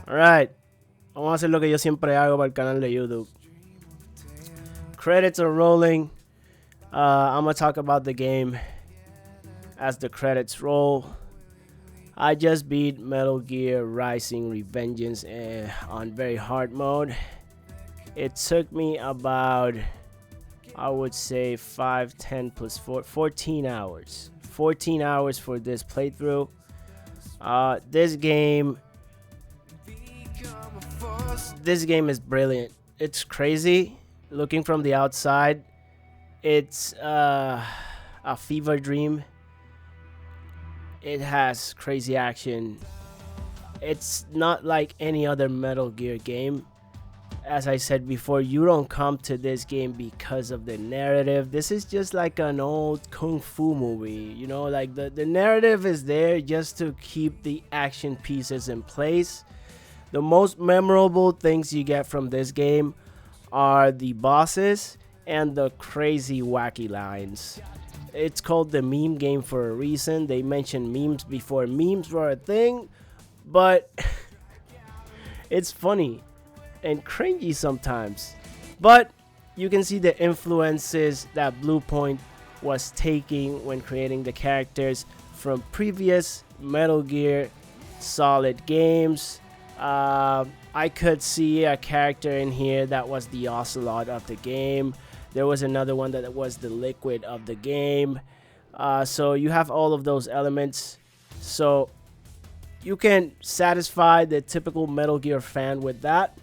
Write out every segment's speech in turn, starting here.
Alright, vamos a hacer lo que yo siempre hago para el canal de YouTube. Credits are rolling. I'm gonna talk about the game as the credits roll. I just beat Metal Gear Rising Revengeance on very hard mode. It took me about, I would say 5, 10 plus 4, 14 hours. 14 hours for this playthrough. This game is brilliant. It's crazy. Looking from the outside, it's a fever dream. It has crazy action. It's not like any other Metal Gear game. As I said before, you don't come to this game because of the narrative. This is just like an old kung fu movie, you know, like the narrative is there just to keep the action pieces in place. The most memorable things you get from this game are the bosses and the crazy wacky lines. It's called the meme game for a reason. They mentioned memes before memes were a thing, but it's funny and cringy sometimes. But you can see the influences that Bluepoint was taking when creating the characters from previous Metal Gear Solid games. I could see a character in here that was the Ocelot of the game. There was another one that was the Liquid of the game. So you have all of those elements. So you can satisfy the typical Metal Gear fan with that.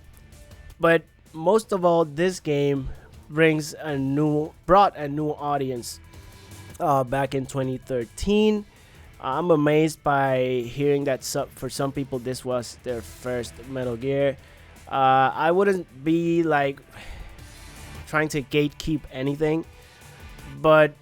But most of all, this game brought a new audience back in 2013. I'm amazed by hearing that for some people this was their first Metal Gear. I wouldn't be like trying to gatekeep anything, but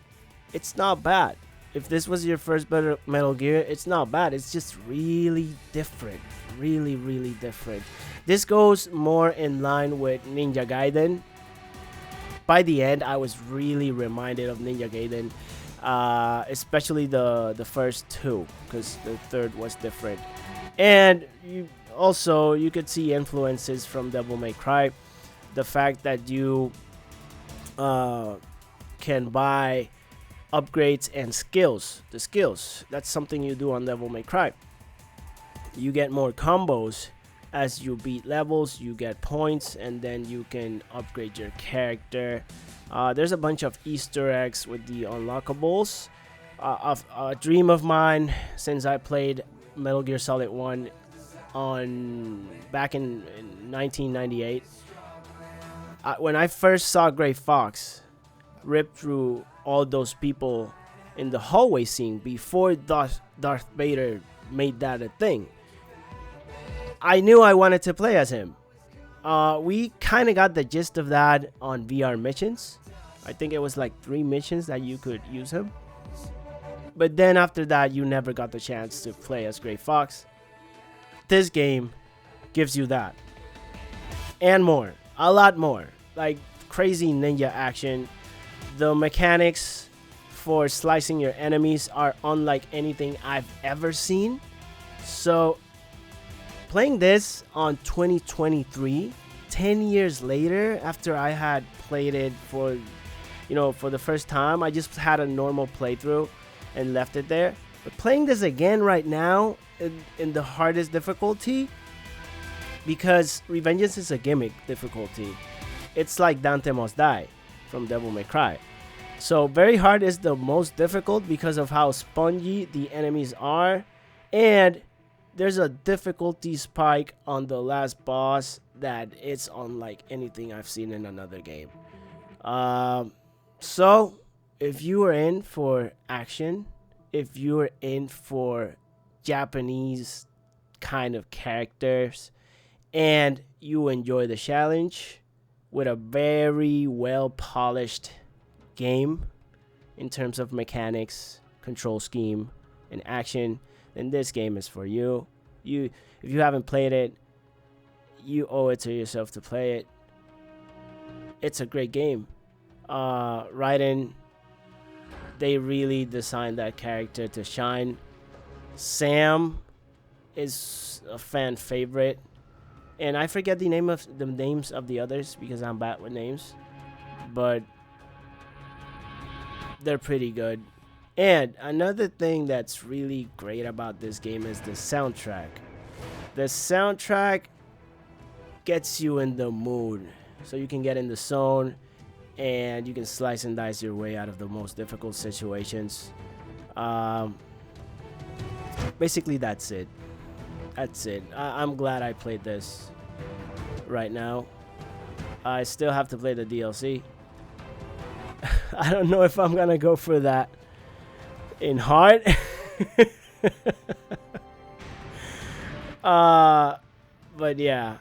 it's not bad. If this was your first Metal Gear, it's not bad. It's just really different. Really different. This goes more in line with Ninja Gaiden. By the end, I was really reminded of Ninja Gaiden, especially the first two, because the third was different. And you could see influences from Devil May Cry. The fact that you can buy upgrades and skills. The skills, that's something you do on Devil May Cry. You get more combos as you beat levels, you get points, and then you can upgrade your character. There's a bunch of Easter eggs with the unlockables. A dream of mine since I played Metal Gear Solid 1 back in 1998. When I first saw Gray Fox rip through all those people in the hallway scene before Darth Vader made that a thing, I knew I wanted to play as him. We kind of got the gist of that on VR missions. I think it was like 3 missions that you could use him. But then after that, you never got the chance to play as Gray Fox. This game gives you that. And more. A lot more. Like crazy ninja action. The mechanics for slicing your enemies are unlike anything I've ever seen. So playing this on 2023, 10 years later, after I had played it for the first time, I just had a normal playthrough and left it there. But playing this again right now in the hardest difficulty, because Revengeance is a gimmick difficulty. It's like Dante Must Die from Devil May Cry. So very hard is the most difficult because of how spongy the enemies are, and there's a difficulty spike on the last boss that it's unlike anything I've seen in another game. So if you are in for action, if you are in for Japanese kind of characters, and you enjoy the challenge with a very well polished game in terms of mechanics, control scheme, and action, then this game is for you. If you haven't played it, you owe it to yourself to play it. It's a great game. Raiden, they really designed that character to shine. Sam is a fan favorite. And I forget the names of the others because I'm bad with names, but they're pretty good. And another thing that's really great about this game is the soundtrack. The soundtrack gets you in the mood, so you can get in the zone and you can slice and dice your way out of the most difficult situations. Basically, that's it. That's it. I'm glad I played this right now. I still have to play the DLC. I don't know if I'm gonna go for that in hard. But yeah,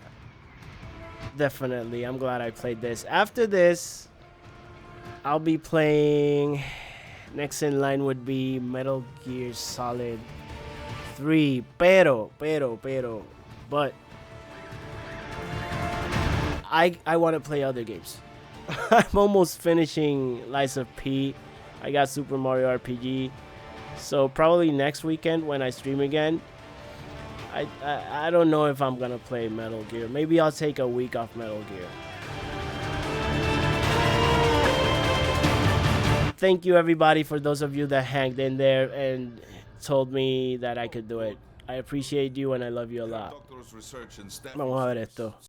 definitely. I'm glad I played this. After this, I'll be playing. Next in line would be Metal Gear Solid 3. But I want to play other games. I'm almost finishing Lies of P. I got Super Mario RPG. So probably next weekend when I stream again, I don't know if I'm gonna play Metal Gear. Maybe I'll take a week off Metal Gear. Thank you everybody for those of you that hanged in there and told me that I could do it. I appreciate you and I love you a lot. Vamos a ver esto.